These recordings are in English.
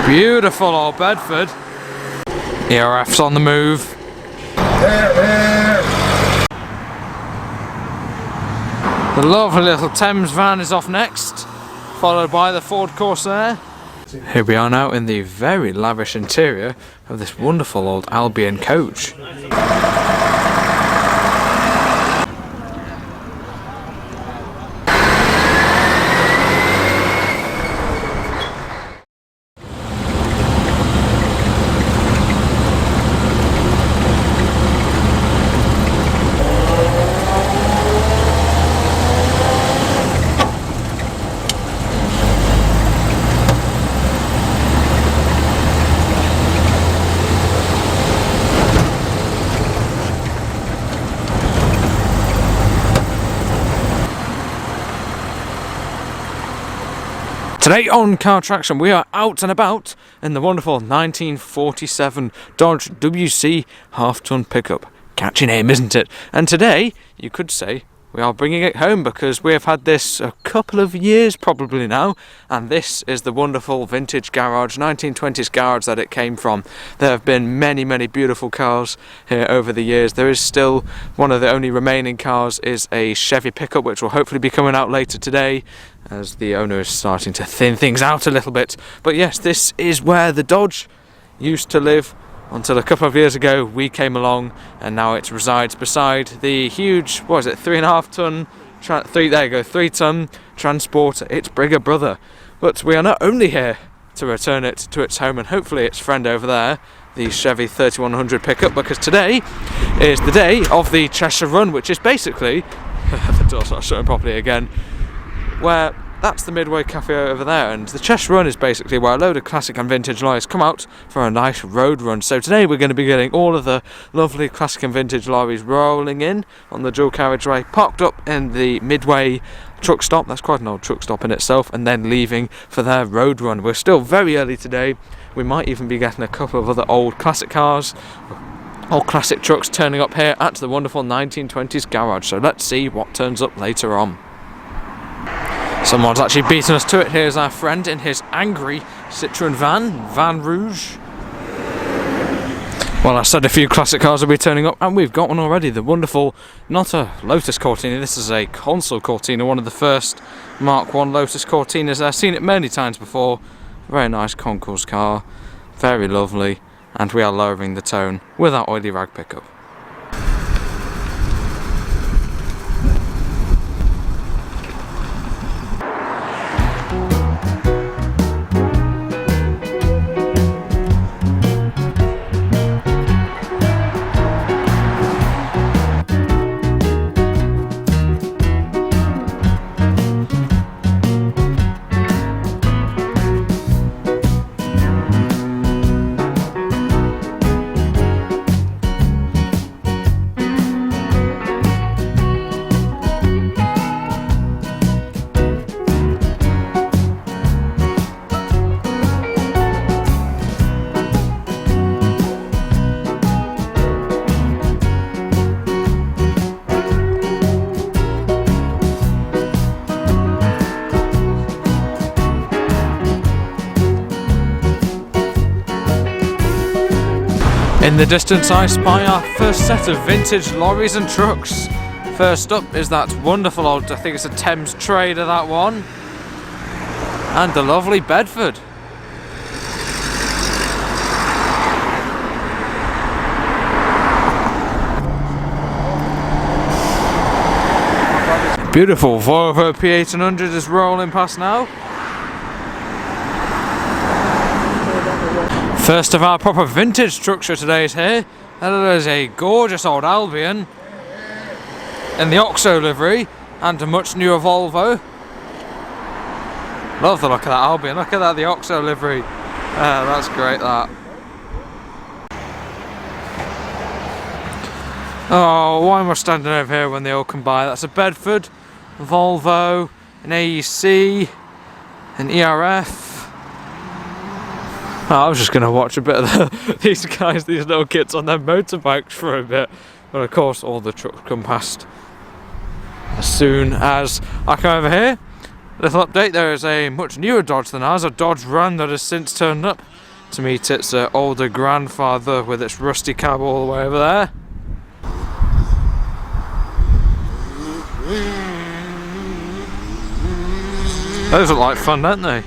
Beautiful old Bedford. ERF's on the move. The lovely little Thames van is off next, followed by the Ford Corsair. Here we are now in the very lavish interior of this wonderful old Albion coach. Today on Car Traction we are out and about in the wonderful 1947 Dodge WC half-ton pickup. Catching aim, isn't it? And today you could say we are bringing it home because we have had this a couple of years probably now, and this is the wonderful vintage garage, 1920s garage that it came from. There have been many beautiful cars here over the years. There is still one of the only remaining cars is a Chevy pickup, which will hopefully be coming out later today as the owner is starting to thin things out a little bit. But yes, this is where the Dodge used to live until a couple of years ago we came along, and now it resides beside the huge, what is it, 3.5 ton, 3-ton Transporter, its bigger brother. But we are not only here to return it to its home and hopefully its friend over there, the Chevy 3100 pickup, because today is the day of the Cheshire Run, which is basically, the door's not showing properly again, where that's the Midway cafe over there, and the Cheshire Run is basically where a load of classic and vintage lorries come out for a nice road run. So today we're going to be getting all of the lovely classic and vintage lorries rolling in on the dual carriageway, parked up in the Midway truck stop. That's quite an old truck stop in itself, and then leaving for their road run. We're still very early today. We might even be getting a couple of other old classic cars, old classic trucks turning up here at the wonderful 1920s garage. So let's see what turns up later on. Someone's actually beaten us to it. Here's our friend in his angry Citroen Van Rouge. Well, I said a few classic cars will be turning up, and we've got one already. The wonderful, not a Lotus Cortina, this is a Consul Cortina, one of the first Mark I Lotus Cortinas. I've seen it many times before. Very nice concourse car, very lovely, and we are lowering the tone with our oily rag pickup. In the distance I spy our first set of vintage lorries and trucks. First up is that wonderful old, I think it's a Thames Trader, that one. And the lovely Bedford. Beautiful Volvo P1800 is rolling past now. First of our proper vintage truck show today is here. That is a gorgeous old Albion in the Oxo livery and a much newer Volvo. Love the look of that Albion. Look at that, the Oxo livery. That's great, that. Oh, why am I standing over here when they all come by? That's a Bedford, a Volvo, an AEC, an ERF. I was just going to watch a bit of these guys, these little kids on their motorbikes for a bit. But of course all the trucks come past as soon as I come over here. Little update, there is a much newer Dodge than ours, a Dodge Run that has since turned up to meet its older grandfather with its rusty cab all the way over there. Those look like fun, don't they?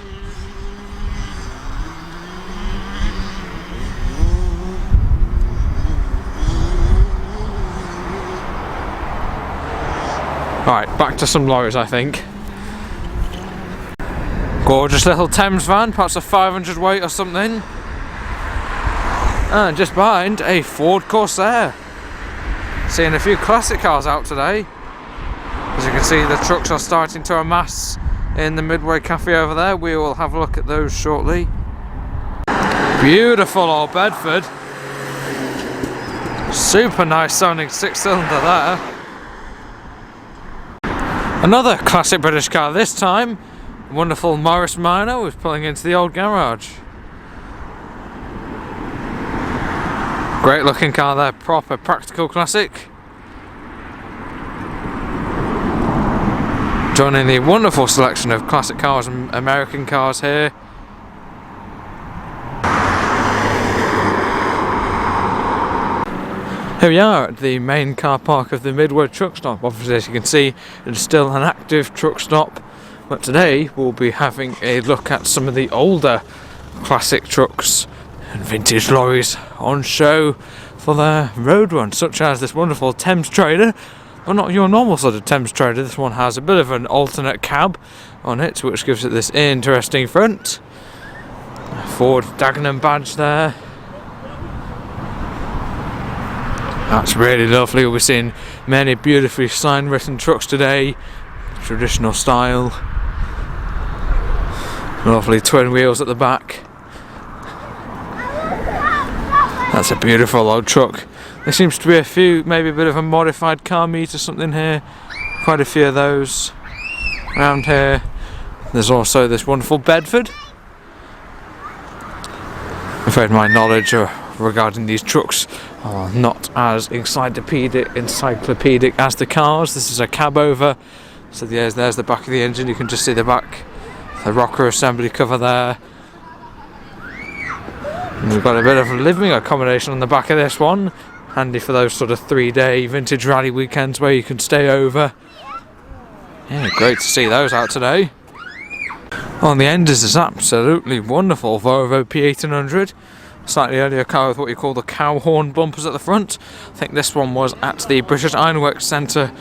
Right, back to some lorries, I think. Gorgeous little Thames van, perhaps a 500 weight or something. And just behind, a Ford Corsair. Seeing a few classic cars out today. As you can see, the trucks are starting to amass in the Midway cafe over there. We will have a look at those shortly. Beautiful old Bedford. Super nice sounding 6-cylinder there. Another classic British car this time. Wonderful Morris Minor was pulling into the old garage. Great looking car there, proper practical classic. Joining the wonderful selection of classic cars and American cars here. Here we are at the main car park of the Midway truck stop. Obviously, as you can see, it's still an active truck stop. But today we'll be having a look at some of the older classic trucks and vintage lorries on show for their road run, such as this wonderful Thames Trader. Well, not your normal sort of Thames Trader. This one has a bit of an alternate cab on it, which gives it this interesting front. Ford Dagenham badge there. That's really lovely. We'll be seeing many beautifully sign-written trucks today. Traditional style. Lovely twin wheels at the back. That's a beautiful old truck. There seems to be a few, maybe a bit of a modified car meet or something here. Quite a few of those around here. There's also this wonderful Bedford. I'm afraid my knowledge regarding these trucks are not as encyclopedic as the cars. This is a cab over, so there's the back of the engine. You can just see the back, the rocker assembly cover there. And we've got a bit of living accommodation on the back of this one, handy for those sort of 3-day vintage rally weekends where you can stay over. Yeah, great to see those out today. On the end is this absolutely wonderful Volvo P1800. Slightly earlier car with what you call the cow horn bumpers at the front. I think this one was at the British Ironworks Centre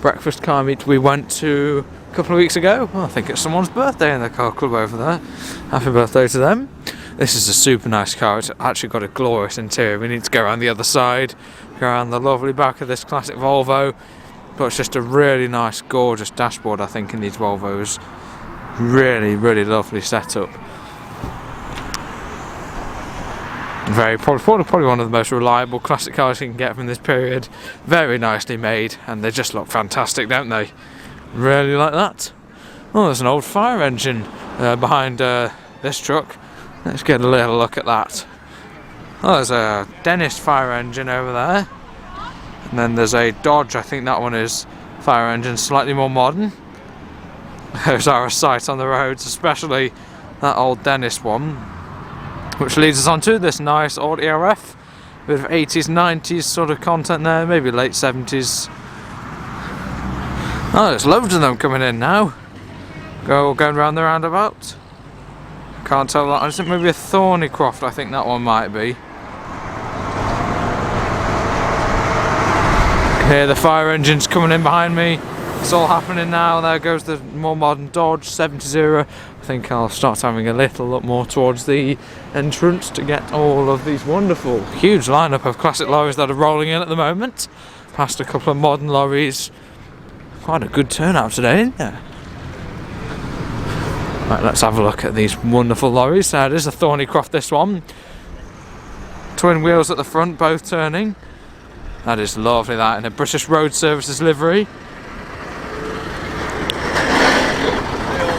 breakfast car meet we went to a couple of weeks ago. Well, I think it's someone's birthday in the car club over there. Happy birthday to them. This is a super nice car. It's actually got a glorious interior. We need to go around the other side, go around the lovely back of this classic Volvo. But it's just a really nice, gorgeous dashboard, I think, in these Volvos. Really, really lovely setup. Probably one of the most reliable classic cars you can get from this period. Very nicely made, and they just look fantastic, don't they? Really like that. Oh, there's an old fire engine behind this truck. Let's get a little look at that. Oh, there's a Dennis fire engine over there. And then there's a Dodge, I think that one is fire engine, slightly more modern. Those are a sight on the roads, especially that old Dennis one. Which leads us on to this nice old ERF. Bit of 80s, 90s sort of content there, maybe late 70s. Oh, there's loads of them coming in now. Going around the roundabout. Can't tell that. I think maybe a Thornycroft, I think that one might be. Here the fire engine's coming in behind me. It's all happening now. There goes the more modern Dodge 70. I think I'll start having a little look more towards the entrance to get all of these wonderful, huge lineup of classic lorries that are rolling in at the moment. Past a couple of modern lorries. Quite a good turnout today, isn't there? Right, let's have a look at these wonderful lorries. There it is, a Thornycroft, this one. Twin wheels at the front, both turning. That is lovely, that, in a British Road Services livery.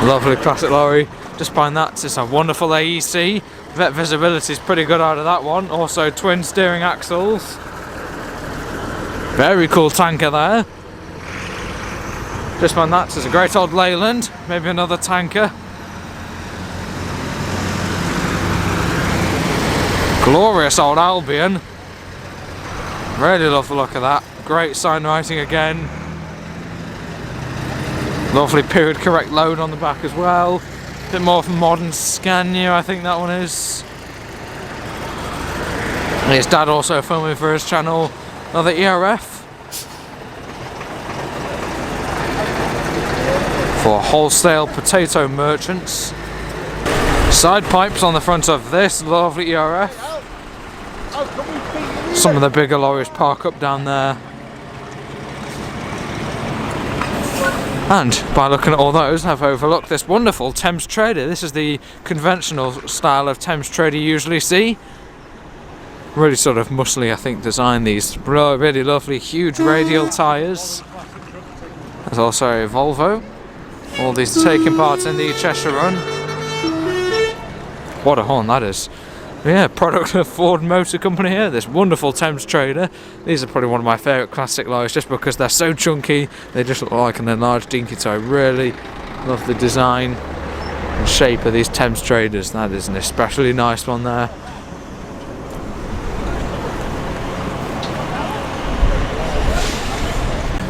Lovely classic lorry. Just behind that is a wonderful AEC. Vet visibility is pretty good out of that one. Also twin steering axles. Very cool tanker there. This one, that is a great old Leyland, maybe another tanker. Glorious old Albion. Really love the look of that. Great sign writing again. Lovely period correct load on the back as well. Bit more of a modern Scania, I think that one is. And his dad also filming for his channel. Another ERF. For wholesale potato merchants. Side pipes on the front of this lovely ERF. Some of the bigger lorries park up down there. And by looking at all those, I've overlooked this wonderful Thames Trader. This is the conventional style of Thames Trader you usually see. Really sort of muscly, I think, design, these really lovely huge radial tyres. There's also a Volvo. All these taking part in the Cheshire Run. What a horn that is. Yeah, product of Ford Motor Company here, this wonderful Thames Trader. These are probably one of my favourite classic lorries just because they're so chunky. They just look like an enlarged dinky tow. Really love the design and shape of these Thames Traders. That is an especially nice one there.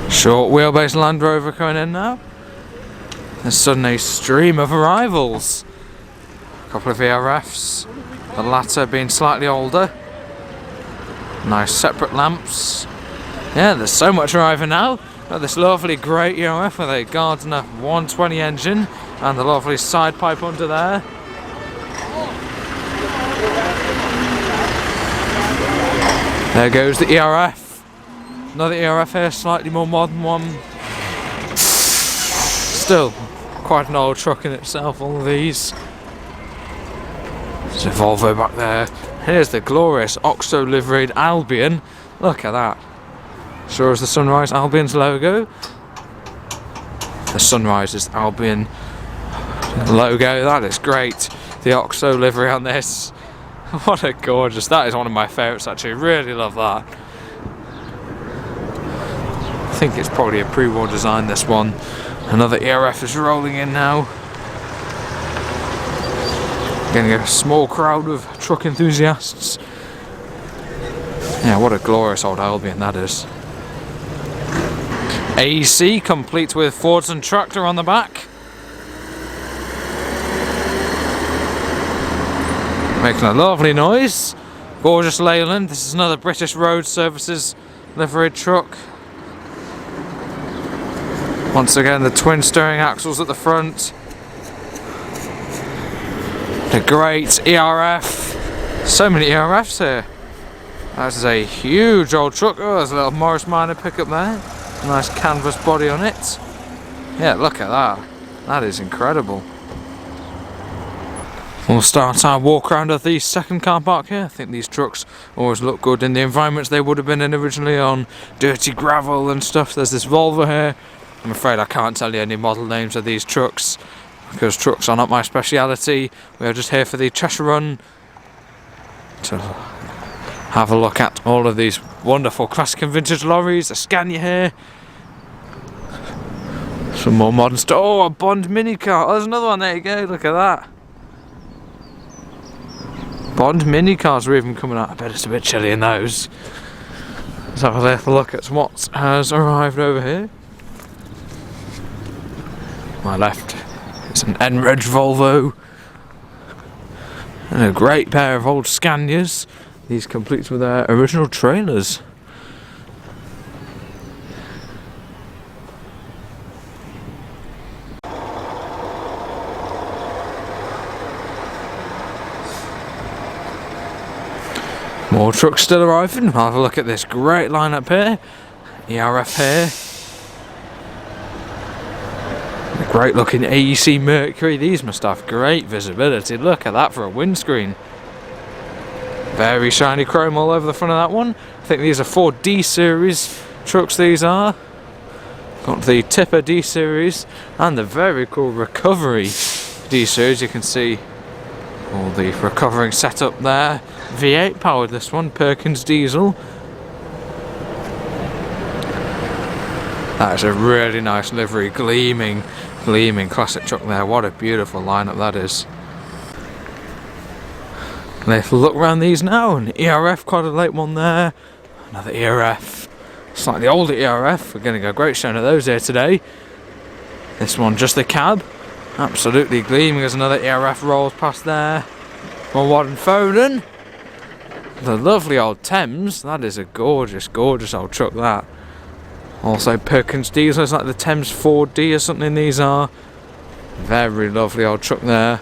Short wheelbase Land Rover coming in now. There's suddenly a stream of arrivals. A couple of ERFs, the latter being slightly older. Nice separate lamps. Yeah, there's so much arriving now. Got this lovely grey ERF with a Gardner 120 engine and the lovely side pipe under there. There goes the ERF. Another ERF here, slightly more modern one. Still quite an old truck in itself, all of these. There's a Volvo back there. Here's the glorious Oxo liveried Albion. Look at that. Sure as the Sunrise Albion's logo. The Sunrise is Albion logo. That is great. The Oxo livery on this. What a gorgeous. That is one of my favourites actually. Really love that. I think it's probably a pre-war design, this one. Another ERF is rolling in now. Getting a small crowd of truck enthusiasts. Yeah, what a glorious old Albion that is. AC complete with Fordson tractor on the back. Making a lovely noise. Gorgeous Leyland. This is another British Road Services liveried truck. Once again, the twin steering axles at the front. The great ERF. So many ERFs here. That is a huge old truck. Oh, there's a little Morris Minor pickup there. Nice canvas body on it. Yeah, look at that. That is incredible. We'll start our walk around of the second car park here. I think these trucks always look good in the environments they would have been in originally, on dirty gravel and stuff. There's this Volvo here. I'm afraid I can't tell you any model names of these trucks because trucks are not my speciality. We are just here for the Cheshire Run to have a look at all of these wonderful classic and vintage lorries. A Scania here. Some more modern stuff. Oh, a Bond mini car. Oh, there's another one. There you go. Look at that. Bond mini cars are even coming out. I bet it's a bit chilly in those. Let's have a little look at what has arrived over here. My left is an Enreg Volvo and a great pair of old Scanias. These complete with their original trailers. More trucks still arriving. I'll have a look at this great lineup here. ERF here. A great looking AEC Mercury. These must have great visibility. Look at that for a windscreen. Very shiny chrome all over the front of that one. I think these are 4 D series trucks, these are. Got the Tipper D series and the very cool Recovery D series. You can see all the recovering setup there. V8 powered, this one, Perkins diesel. That's a really nice livery, gleaming classic truck there. What a beautiful lineup that is. Let's look around these now. An ERF, quite a late one there. Another ERF, slightly older ERF. We're getting a great showing of those here today. This one, just the cab, absolutely gleaming as another ERF rolls past there. One Warden Foden. The lovely old Thames. That is a gorgeous old truck, that. Also Perkins diesels, like the Thames 4D or something these are. Very lovely old truck there.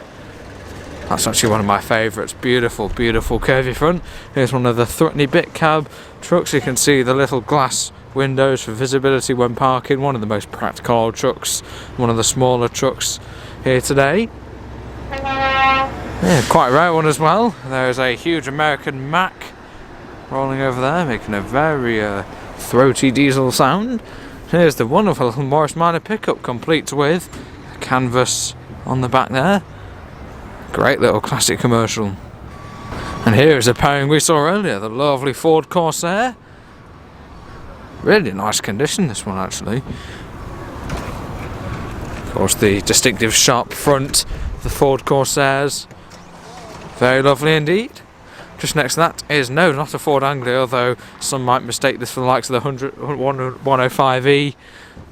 That's actually one of my favourites. Beautiful curvy front. Here's one of the Threateney bit cab trucks. You can see the little glass windows for visibility when parking. One of the most practical old trucks. One of the smaller trucks here today. Yeah, quite a rare one as well. There's a huge American Mac rolling over there, making a very throaty diesel sound. Here's the wonderful little Morris Minor pickup, complete with a canvas on the back there. Great little classic commercial. And here is a pairing we saw earlier, the lovely Ford Corsair. Really nice condition, this one actually. Of course, the distinctive sharp front of the Ford Corsairs. Very lovely indeed. Just next to that is, no, not a Ford Anglia, although some might mistake this for the likes of the 105E.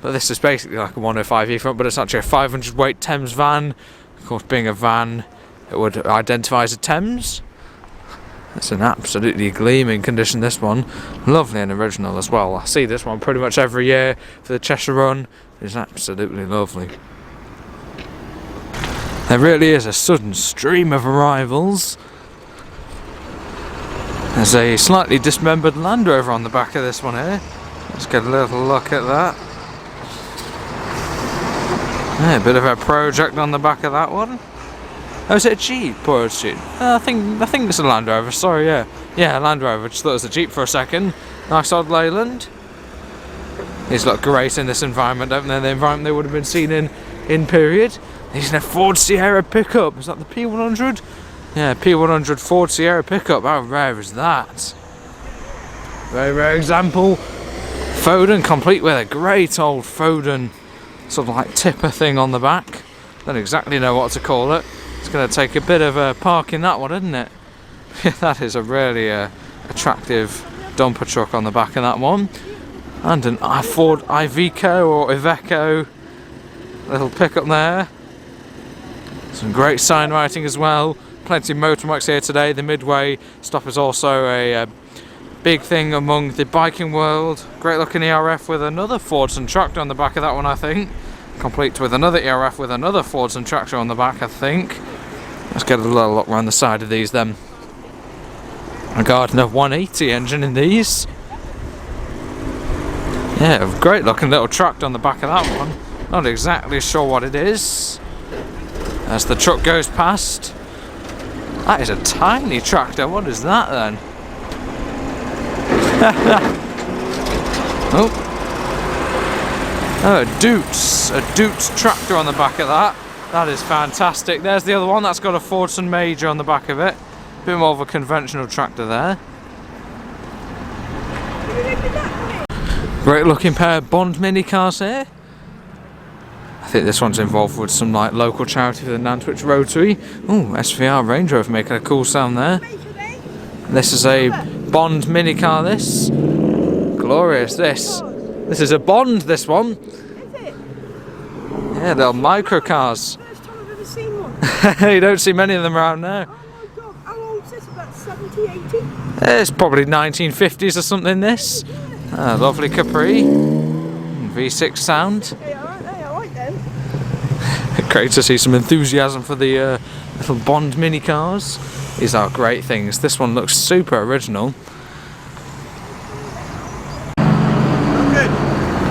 But this is basically like a 105E front, but it's actually a 500 weight Thames van. Of course, being a van, it would identify as a Thames. It's an absolutely gleaming condition, this one. Lovely and original as well. I see this one pretty much every year for the Cheshire Run. It's absolutely lovely. There really is a sudden stream of arrivals. There's a slightly dismembered Land Rover on the back of this one here. Let's get a little look at that. Yeah, a bit of a project on the back of that one. Oh, is it a Jeep or a Jeep? I think it's a Land Rover, sorry, yeah. Yeah, a Land Rover, just thought it was a Jeep for a second. Nice old Leyland. These look great in this environment, don't they? The environment they would have been seen in period. These are a Ford Sierra pickup. Is that the P100? Yeah, P100 Ford Sierra pickup. How rare is that? Very rare example. Foden, complete with a great old Foden sort of like tipper thing on the back. Don't exactly know what to call it. It's going to take a bit of a parking, that one, isn't it? That is a really attractive dumper truck on the back of that one. And an Ford Iveco or Iveco little pickup there. Some great sign writing as well. Plenty of motorbikes here today. The Midway stop is also a big thing among the biking world. Great looking ERF with another Fordson tractor on the back of that one, I think. Complete with another ERF with another Fordson tractor on the back, I think. Let's get a little look around the side of these then. A Gardner 180 engine in these. Yeah, a great looking little tractor on the back of that one. Not exactly sure what it is. As the truck goes past. That is a tiny tractor. What is that then? Oh, a Doots tractor on the back of that. That is fantastic. There's the other one. That's got a Fordson Major on the back of it. A bit more of a conventional tractor there. Great looking pair of Bond mini cars here. I think this one's involved with some like local charity for the Nantwich Rotary. Oh, SVR Range Rover making a cool sound there. This is a Bond mini car, this. Glorious, this. This is a Bond, this one. Is it? Yeah, they're micro cars. First time I've ever seen one. You don't see many of them around now. Oh my god, how old is this? About 70, 80? It's probably 1950s or something, this. Lovely Capri. V6 sound. They are, aren't they? I like them. Great to see some enthusiasm for the little Bond mini cars. These are great things. This one looks super original.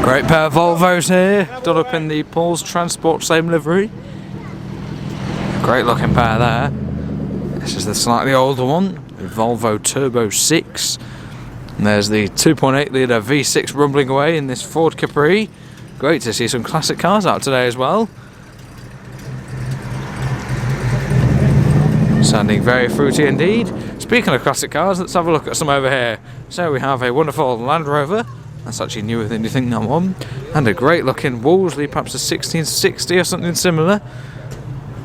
Great pair of Volvos here, done up in the Paul's Transport same livery. Great looking pair there. This is the slightly older one, the Volvo Turbo 6. And there's the 2.8 litre V6 rumbling away in this Ford Capri. Great to see some classic cars out today as well. Sounding very fruity indeed. Speaking of classic cars, let's have a look at some over here. So we have a wonderful Land Rover, That's actually newer than you think, that one. And a great looking Wolseley, perhaps a 1660 or something similar.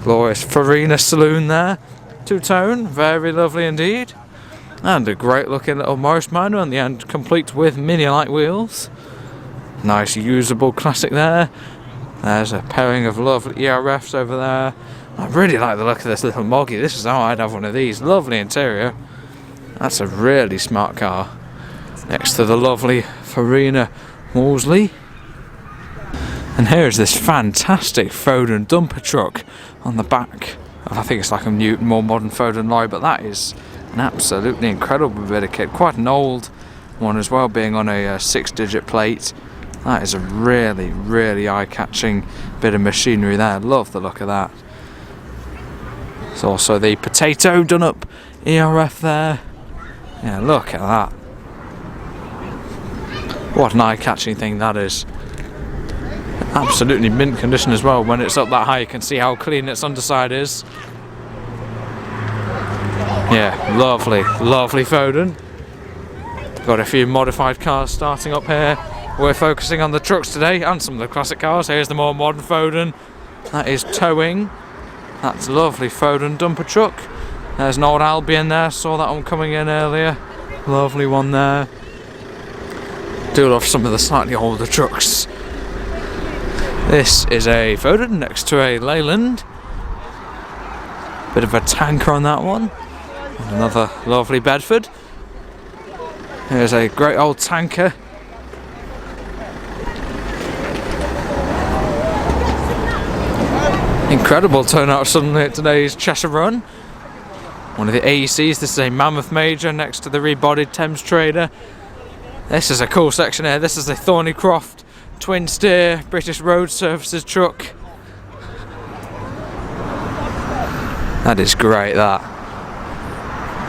Glorious Farina saloon there. Two-tone, very lovely indeed. And a great looking little Morris Minor on the end, complete with mini light wheels. Nice usable classic there. There's a pairing of lovely ERFs over there. I really like the look of this little Moggy. This is how I'd have one of these. Lovely interior. That's a really smart car. Next to the lovely Farina Wolseley. And here's this fantastic Foden dumper truck on the back. I think it's like a new, more modern Foden lorry, but that is an absolutely incredible bit of kit. Quite an old one as well, being on a 6-digit plate. That is a really, really eye-catching bit of machinery there. Love the look of that. There's also the potato done up ERF there. Yeah, look at that. What an eye-catching thing that is. Absolutely mint condition as well. When it's up that high, you can see how clean its underside is. Yeah, lovely, lovely Foden. Got a few modified cars starting up here. We're focusing on the trucks today and some of the classic cars. Here's the more modern Foden. That is towing. That's lovely Foden dumper truck. There's an old Albion there. Saw that one coming in earlier. Lovely one there. Do love some of the slightly older trucks. This is a Foden next to a Leyland. Bit of a tanker on that one. And another lovely Bedford. Here's a great old tanker. Incredible turnout suddenly at today's Cheshire Run. One of the AECs. This is a Mammoth Major next to the rebodied Thames Trader. This is a cool section here. This is the Thornycroft twin steer British Road Services truck. That is great, that.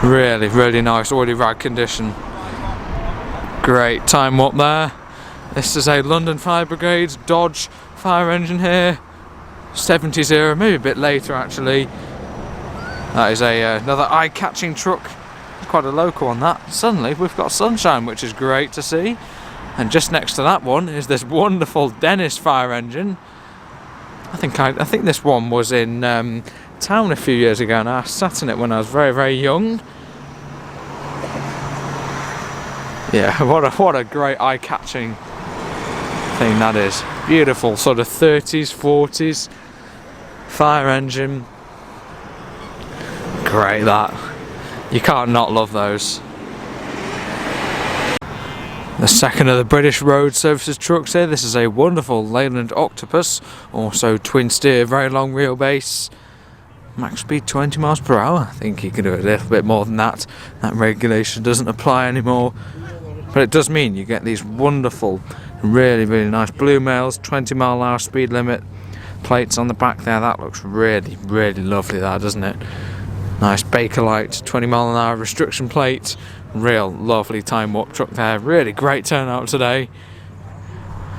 Really, really nice, already rag condition. Great time up there. This is a London Fire Brigade Dodge fire engine here. 70s era, maybe a bit later actually. That is another eye-catching truck. Quite a local on that. Suddenly we've got sunshine, which is great to see. And just next to that one is this wonderful Dennis fire engine. I think this one was in town a few years ago, and I sat in it when I was very, very young. Yeah, what a great eye-catching thing that is. Beautiful sort of 30s, 40s fire engine. Great, that. You can't not love those. The second of the British Road Services trucks here. This is a wonderful Leyland Octopus, also twin steer, very long wheelbase. Max speed 20 miles per hour. I think you can do a little bit more than that. That regulation doesn't apply anymore. But it does mean you get these wonderful, really, really nice blue mails, 20 mile an hour speed limit plates on the back there. That looks really, really lovely, that, doesn't it? Nice Bakelite 20 mile an hour restriction plate. Real lovely time warp truck there. Really great turnout today.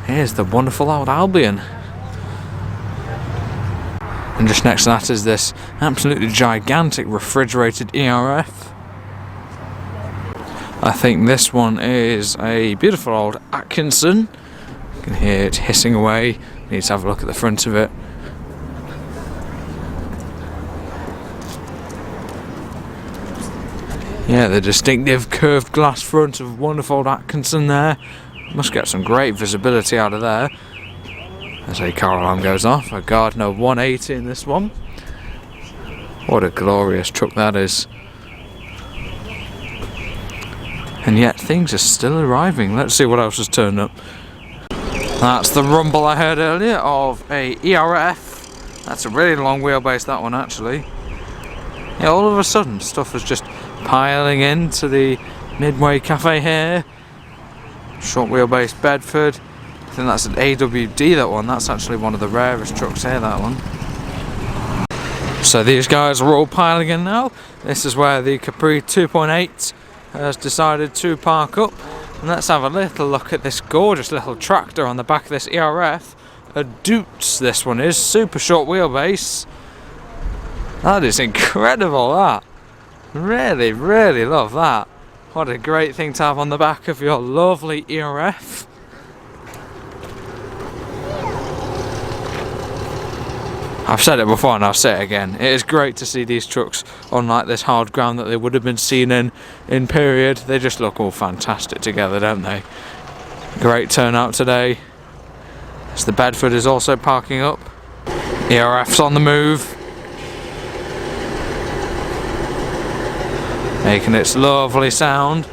Here's the wonderful old Albion. And just next to that is this absolutely gigantic refrigerated ERF. I think this one is a beautiful old Atkinson. You can hear it hissing away. Need to have a look at the front of it. Yeah, the distinctive curved glass front of wonderful old Atkinson there. Must get some great visibility out of there. As a car alarm goes off, a Gardner 180 in this one. What a glorious truck that is. And yet things are still arriving. Let's see what else has turned up. That's the rumble I heard earlier of a ERF. That's a really long wheelbase, that one actually. Yeah, all of a sudden stuff is just piling into the Midway cafe here. Short wheelbase Bedford. I think that's an AWD, that one. That's actually one of the rarest trucks here, that one. So these guys are all piling in now. This is where the Capri 2.8 has decided to park up. And let's have a little look at this gorgeous little tractor on the back of this ERF. A Doots, this one is. Super short wheelbase. That is incredible, that. Really, really love that. What a great thing to have on the back of your lovely ERF. I've said it before and I'll say it again. It is great to see these trucks on like this hard ground that they would have been seen in period. They just look all fantastic together, don't they? Great turnout today. As the Bedford is also parking up. ERF's on the move. Making its lovely sound.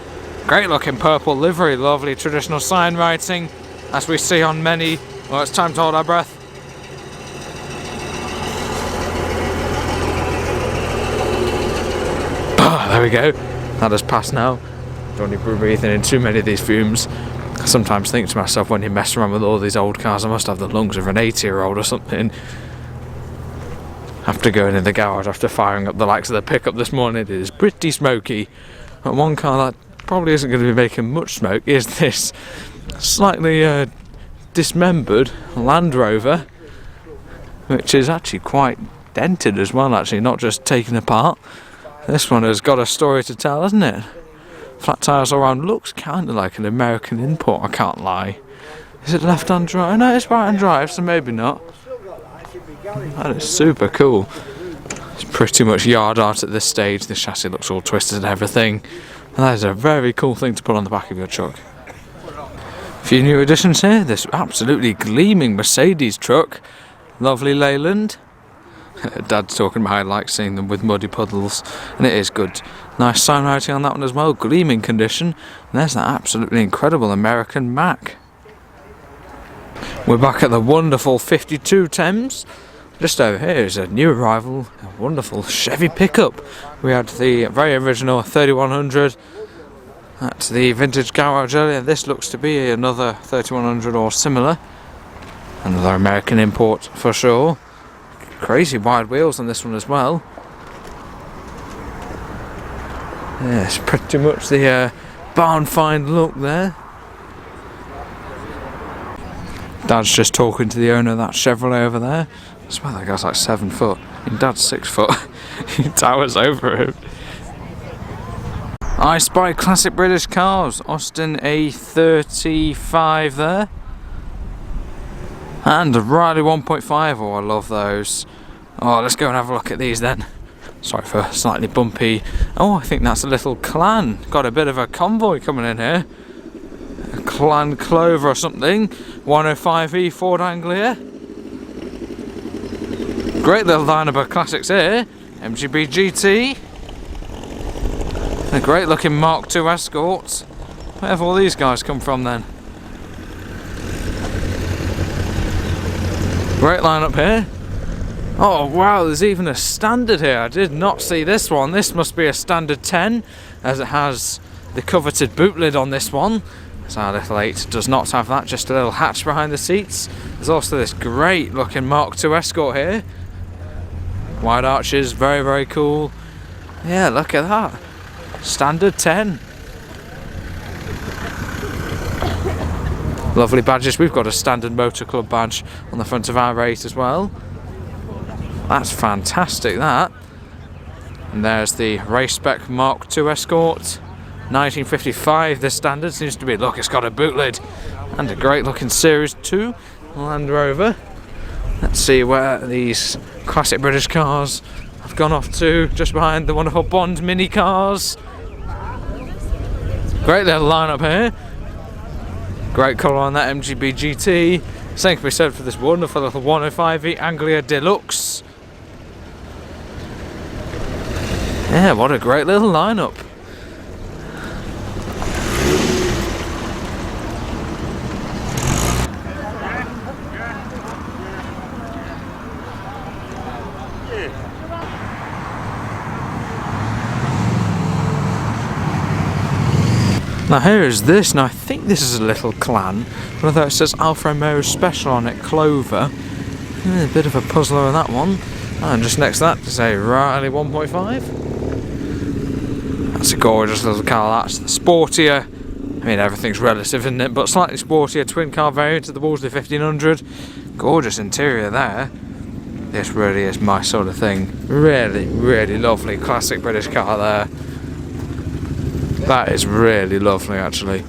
Great looking purple livery, lovely traditional sign writing, as we see on many. Well, it's time to hold our breath. There we go. That has passed now. Don't need to be breathing in too many of these fumes. I sometimes think to myself, when you mess around with all these old cars, I must have the lungs of an 80-year-old or something. After going in the garage, after firing up the likes of the pickup this morning, it is pretty smoky. But one car that probably isn't going to be making much smoke is this slightly dismembered Land Rover, which is actually quite dented as well, actually, not just taken apart. This one has got a story to tell, hasn't it? Flat tyres all around. Looks kind of like an American import, I can't lie. Is it left-hand drive? No, it's right-hand drive, so maybe not. That is super cool. It's pretty much yard art at this stage. The chassis looks all twisted and everything. And that is a very cool thing to put on the back of your truck. A few new additions here. This absolutely gleaming Mercedes truck. Lovely Leyland. Dad's talking about how he likes seeing them with muddy puddles, and it is good. Nice sign writing on that one as well, gleaming condition. And there's that absolutely incredible American Mac. We're back at the wonderful 52 Thames. Just over here is a new arrival, a wonderful Chevy pickup. We had the very original 3100 at the vintage garage earlier. This looks to be another 3100 or similar. Another American import for sure. Crazy wide wheels on this one as well. Yes, pretty much the barn find look there. Dad's just talking to the owner of that Chevrolet over there. I swear that guy's like 7 foot. And Dad's 6 foot. He towers over him. I Spy classic British cars. Austin A35 there. And a Riley 1.5, oh I love those. Oh, let's go and have a look at these then. Sorry for slightly bumpy. Oh, I think that's a little Clan. Got a bit of a convoy coming in here. A Clan Clover or something. 105E Ford Anglia. Great little lineup of classics here. MGB GT. A great looking Mark II Escort. Where have all these guys come from then? Great lineup here. Oh wow, there's even a standard here. I did not see this one. This must be a standard 10, as it has the coveted boot lid on this one. So our little 8 does not have that, just a little hatch behind the seats. There's also this great looking Mark II Escort here. Wide arches, very, very cool. Yeah, look at that. Standard 10. Lovely badges. We've got a standard Motor Club badge on the front of our 8 as well. That's fantastic, that. And there's the race spec Mark II Escort. 1955, this standard seems to be. Look, it's got a boot lid and a great looking Series 2 Land Rover. Let's see where these classic British cars have gone off to. Just behind the wonderful Bond mini cars. Great little lineup here. Great colour on that MGB GT. Same can be said for this wonderful little 105E Anglia Deluxe. Yeah, what a great little lineup. Now here is this, and I think this is a little Clan, but although it says Alfa Romeo Special on it, Clover, a bit of a puzzler on that one. And just next to that is a Riley 1.5. That's a gorgeous little car, that's the sportier, I mean everything's relative isn't it, but slightly sportier twin car variant of the Wolseley 1500. Gorgeous interior there. This really is my sort of thing. Really, really lovely classic British car there. That is really lovely, actually.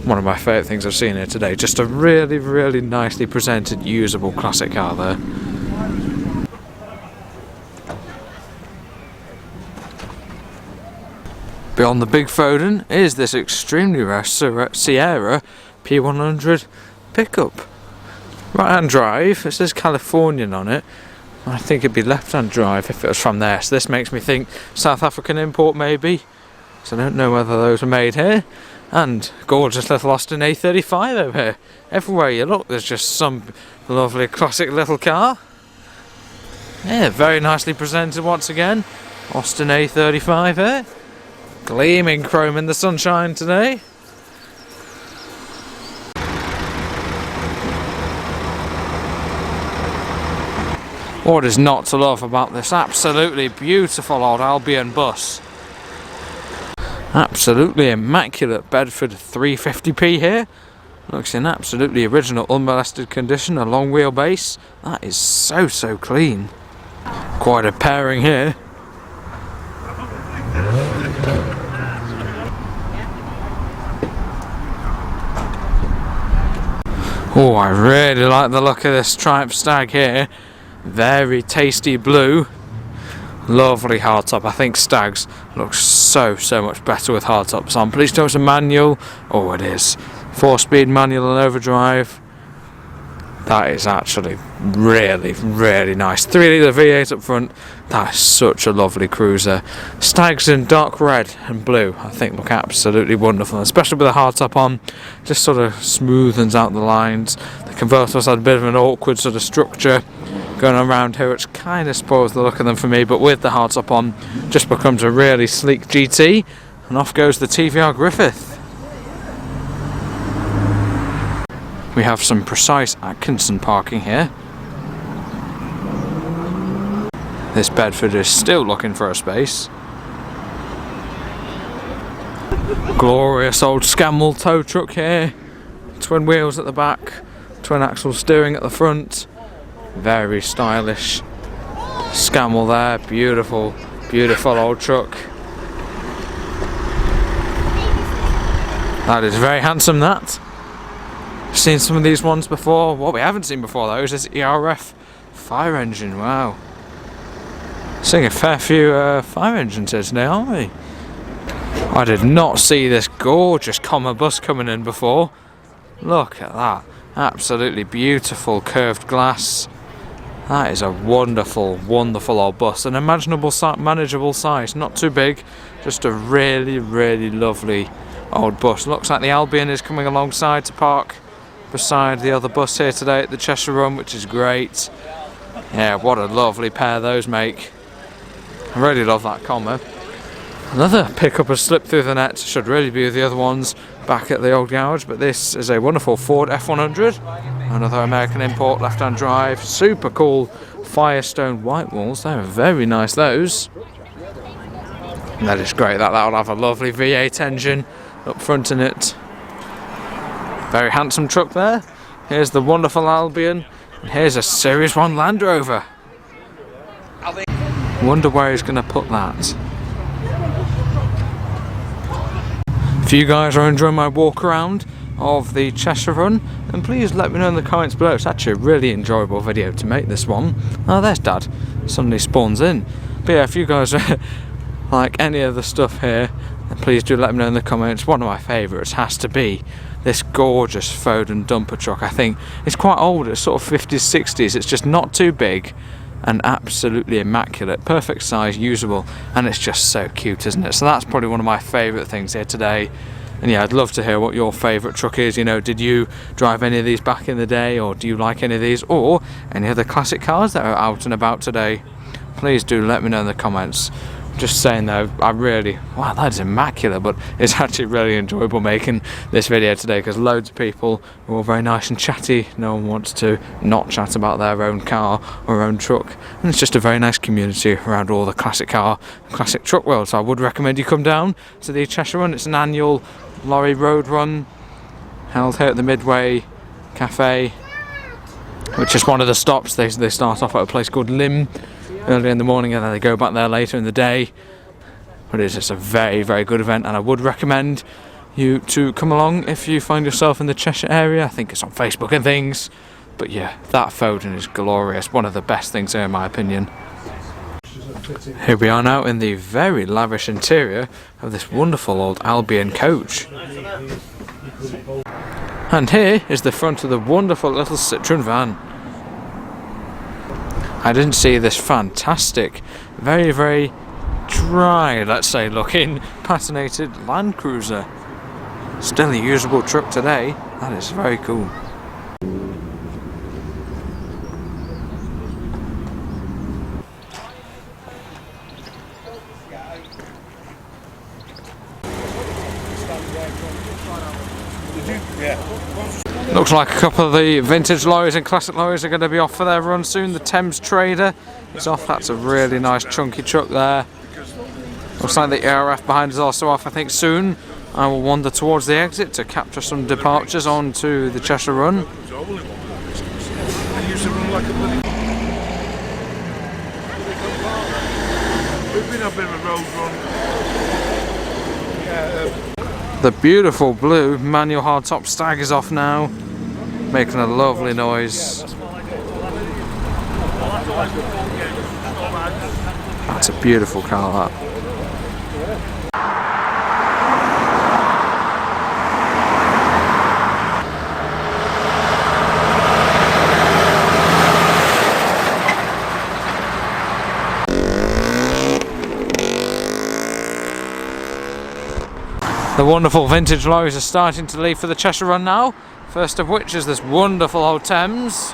One of my favourite things I've seen here today. Just a really, really nicely presented, usable classic car there. Beyond the Big Foden is this extremely rare Sierra P100 pickup. Right-hand drive, it says Californian on it. I think it'd be left-hand drive if it was from there. So this makes me think South African import maybe. So I don't know whether those were made here. And gorgeous little Austin A35 over here. Everywhere you look there's just some lovely classic little car. Yeah, very nicely presented once again. Austin A35 here. Gleaming chrome in the sunshine today. What is not to love about this absolutely beautiful old Albion bus? Absolutely immaculate Bedford 350p here. Looks in absolutely original unmolested condition, a long wheelbase. That is so clean. Quite a pairing here. Oh, I really like the look of this Triumph Stag here. Very tasty blue. Lovely hardtop. I think Stags looks so much better with hardtops on. Please tell us a manual. Oh, it is. 4-speed manual and overdrive. That is actually really nice. 3-litre V8 up front. That is such a lovely cruiser. Stags in dark red and blue I think look absolutely wonderful, especially with the hardtop on. Just sort of smoothens out the lines. The convertible's had a bit of an awkward sort of structure going on around here, which kind of spoils the look of them for me, but with the hardtop on just becomes a really sleek GT. And off goes the TVR Griffith. We have some precise Atkinson parking here. This Bedford is still looking for a space. Glorious old Scammell tow truck here. Twin wheels at the back, twin axle steering at the front. Very stylish. Scammell there, beautiful old truck. That is very handsome, that. Seen some of these ones before. What we haven't seen before though is this ERF fire engine. Wow. Seeing a fair few fire engines here today, aren't we? I did not see this gorgeous comma bus coming in before. Look at that. Absolutely beautiful curved glass. That is a wonderful old bus. An manageable size. Not too big. Just a really lovely old bus. Looks like the Albion is coming alongside to park beside the other bus here today at the Cheshire Run, which is great. Yeah, what a lovely pair those make. I really love that comma. Another pickup has slipped through the net. Should really be the other ones back at the old garage, but this is a wonderful Ford F100. Another American import, left-hand drive. Super cool Firestone white walls. They're very nice, those. And that is great. That'll have a lovely V8 engine up front in it. Very handsome truck there. Here's the wonderful Albion. And here's a Series 1 Land Rover. Wonder where he's going to put that. If you guys are enjoying my walk around of the Cheshire Run, then please let me know in the comments below. It's actually a really enjoyable video to make, this one. Oh, there's Dad. Suddenly spawns in. But yeah, if you guys like any of the stuff here, then please do let me know in the comments. One of my favourites has to be this gorgeous Foden dumper truck. I think it's quite old, it's sort of 50s, 60s. It's just not too big and absolutely immaculate. Perfect size, usable, and it's just so cute, isn't it? So that's probably one of my favourite things here today. And yeah, I'd love to hear what your favourite truck is. You know, did you drive any of these back in the day, or do you like any of these, or any other classic cars that are out and about today? Please do let me know in the comments. Just saying though, wow, that is immaculate, but it's actually really enjoyable making this video today because loads of people are all very nice and chatty. No one wants to not chat about their own car or own truck, and it's just a very nice community around all the classic car, classic truck world. So I would recommend you come down to the Cheshire Run. It's an annual lorry road run held here at the Midway Cafe, which is one of the stops. They start off at a place called Leyand early in the morning, and then they go back there later in the day. but it's just a very, very good event, and I would recommend you to come along if you find yourself in the Cheshire area. I think it's on Facebook and things, but yeah, that Foden is glorious. One of the best things here in my opinion. Here we are now in the very lavish interior of this wonderful old Albion coach. And here is the front of the wonderful little Citroen van. I didn't see this fantastic, very, very dry, let's say, looking patinated Land Cruiser. Still a usable truck today. That is very cool. Looks like a couple of the vintage lorries and classic lorries are going to be off for their run soon. The Thames Trader is off. That's a really nice chunky truck there. Looks like the ARF behind is also off. I think soon I will wander towards the exit to capture some departures onto the Cheshire Run. The beautiful blue manual hardtop Stag is off now, making a lovely noise. That's a beautiful car, that. The wonderful vintage lorries are starting to leave for the Cheshire Run now. First of which is this wonderful old Thames.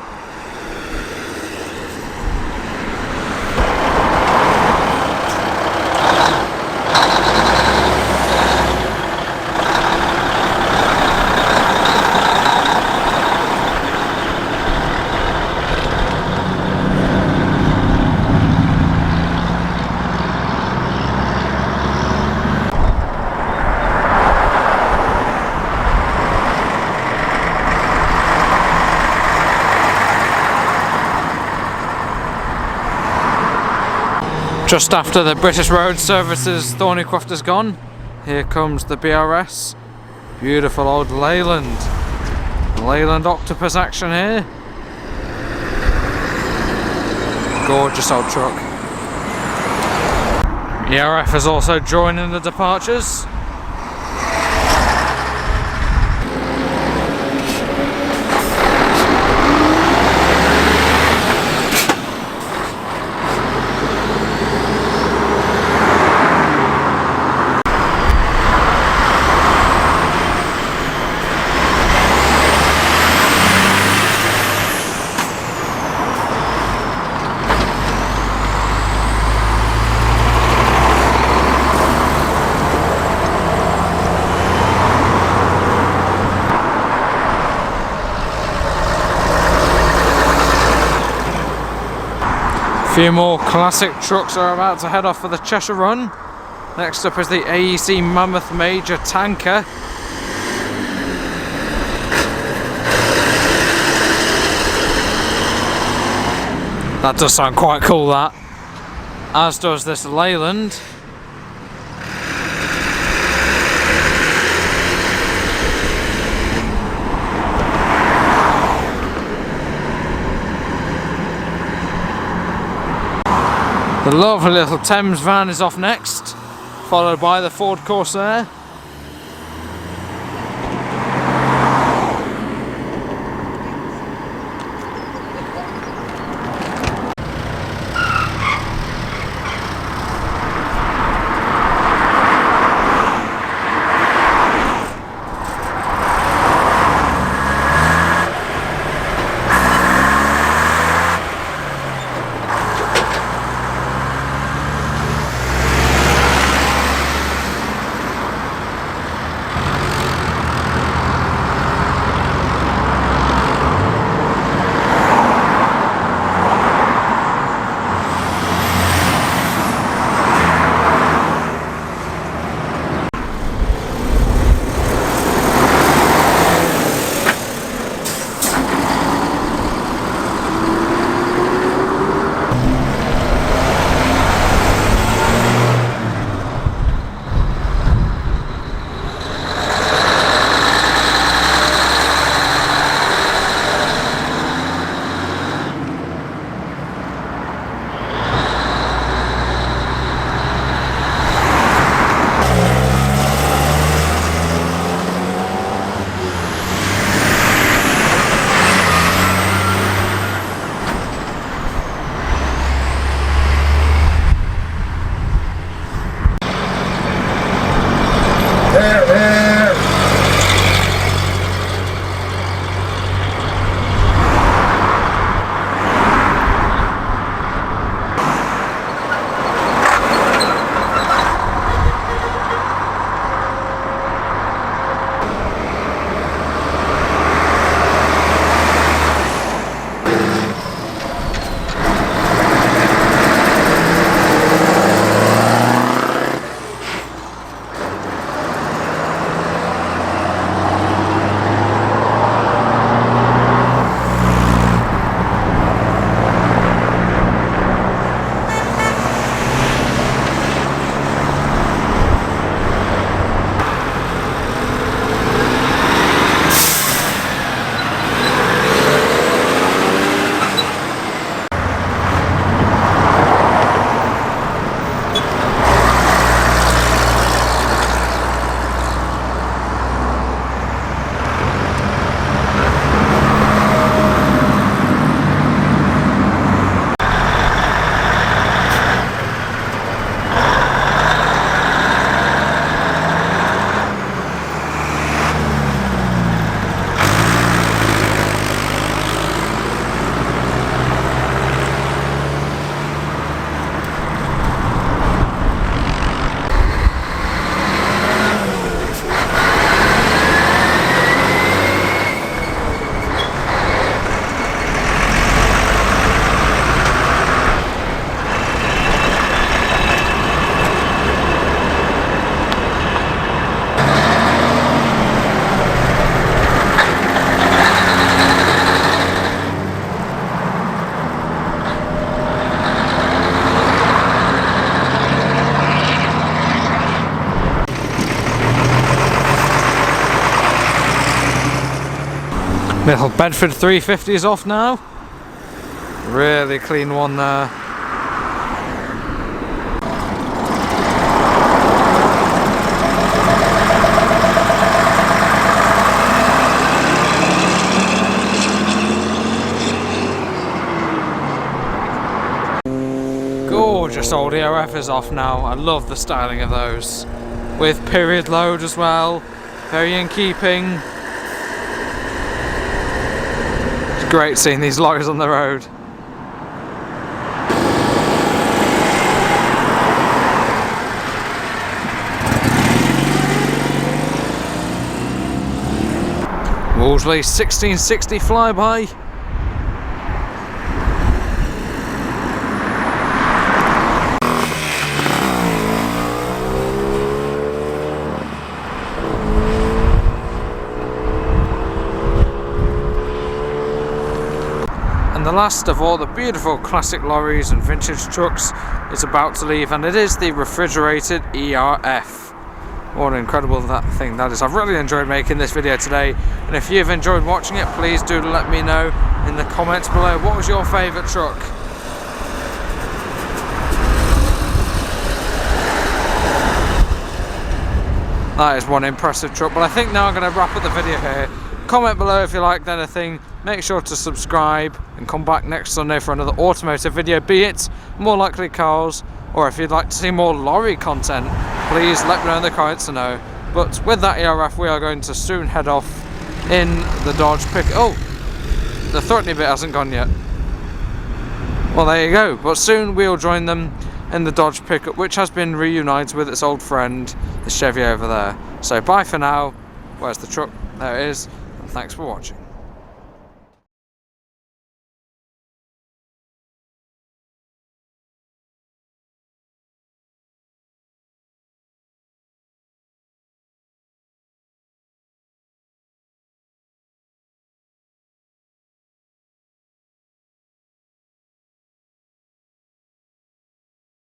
Just after the British Road Services Thornycroft has gone, here comes the BRS. Beautiful old Leyland. Leyland Octopus action here. Gorgeous old truck. ERF is also joining the departures. A few more classic trucks are about to head off for the Cheshire Run. Next up is the AEC Mammoth Major tanker. That does sound quite cool, that. As does this Leyland. The lovely little Thames van is off next, followed by the Ford Corsair. Little Bedford 350 is off now. Really clean one there. Gorgeous old ERF is off now. I love the styling of those. With period load as well. Very in keeping. It's great seeing these lorries on the road. Wolseley 1660 flyby. And the last of all the beautiful classic lorries and vintage trucks is about to leave, and it is the refrigerated ERF. What an incredible thing that is. I've really enjoyed making this video today, and if you've enjoyed watching it, please do let me know in the comments below. What was your favourite truck? That is one impressive truck, but I think now I'm going to wrap up the video here. Comment below if you liked anything, make sure to subscribe and come back next Sunday for another automotive video, be it more likely cars, or if you'd like to see more lorry content, please let me know in the comments to know. But with that ERF, we are going to soon head off in the Dodge pickup. Oh, the threatening bit hasn't gone yet. Well, there you go, but soon we'll join them in the Dodge pickup, which has been reunited with its old friend, the Chevy over there. So bye for now. Where's the truck? There it is. Thanks for watching.